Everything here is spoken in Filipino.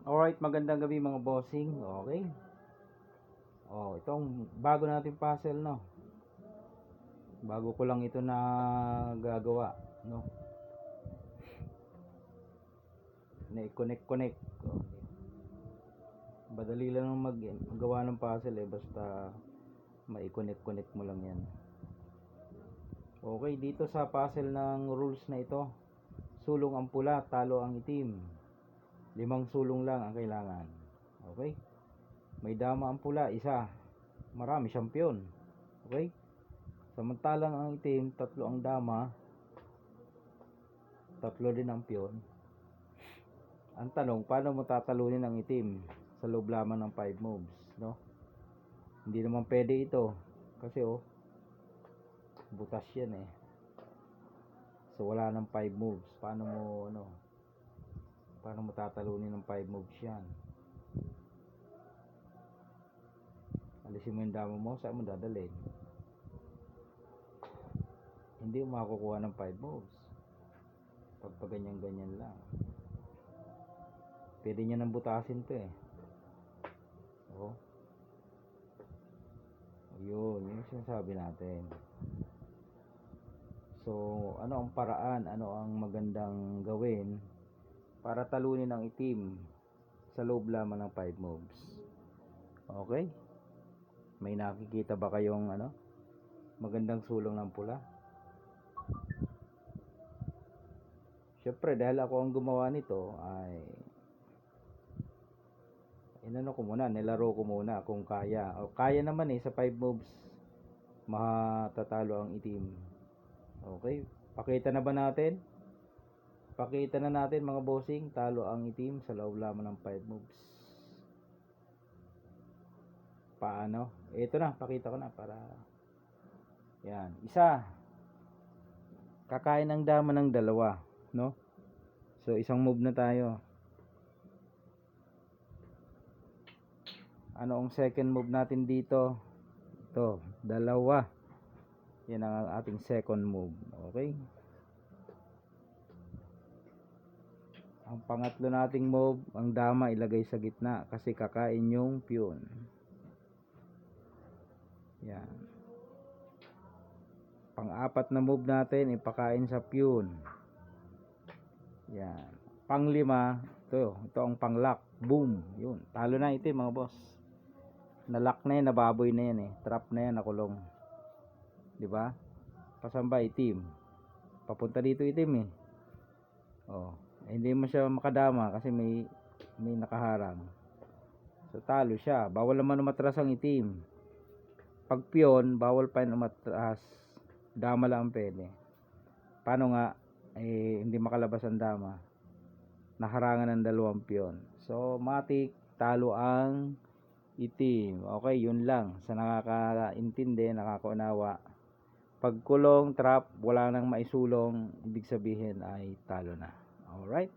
Alright, magandang gabi mga bossing. Okay. Itong bago natin puzzle, no. Bago ko lang ito na gagawa, no. Na-connect. Madali lang magawa ng puzzle basta mai-connect mo lang 'yan. Okay, dito sa puzzle ng rules na ito, sulong ang pula, talo ang itim. 5 sulong lang ang kailangan. Okay? May dama ang pula, isa. Marami siyang piyon. Okay? Samantalang ang itim, 3 ang dama, 3 din ang piyon. Ang tanong, paano mo tatalunin ang itim sa loob lamang ng 5 moves, no? Hindi naman pwede ito kasi butas yan eh. So wala nang 5 moves. Paano mo tatalunin ng 5 moves yan? Alisin mo yung dama mo, saan mo dadalhin? Hindi mo makukuha ng 5 moves pag ganyan lang. Pwede niya nang butasin to eh. Yun yung sinasabi natin. So ano ang paraan, ano ang magandang gawin para talunin ang itim sa loob lamang ng 5 moves? Okay? May nakikita ba kayong magandang sulong ng pula? Syempre dahil ako ang gumawa nito ay nilaro ko muna kung kaya. Kaya naman sa 5 moves matatalo ang itim. Okay? Pakita na natin mga bossing, talo ang itim sa loob lamang ng 5 moves. Paano? Ito na, pakita ko na para yan. Isa, kakain ng dama ng 2, no? So isang move na tayo. Ano ang second move natin dito? Ito, 2. Yan ang ating second move. Okay? Ang pangatlo nating move, ang dama ilagay sa gitna kasi kakain yung piyon. Yan. Pang-4 na move natin, ipakain sa piyon. Yan. Pang-5, ito ang pang-lock. Boom. Yun. Talo na itim mga boss. Na-lock na yan, nababoy na yan eh. Trap na yan, nakulong. Diba? Pasamba itim. Papunta dito itim eh. Hindi mo siya makadama kasi may nakaharang. So talo siya. Bawal naman umatras ang itim. Pag piyon, bawal pa rin umatras. Dama lang pwede. Paano nga hindi makalabas ang dama? Naharangan ng 2 piyon. So matik, talo ang itim. Okay, yun lang. Sa nakakaintindi, nakakaunawa. Pag kulong, trap, wala nang maisulong, ibig sabihin ay talo na. Alright?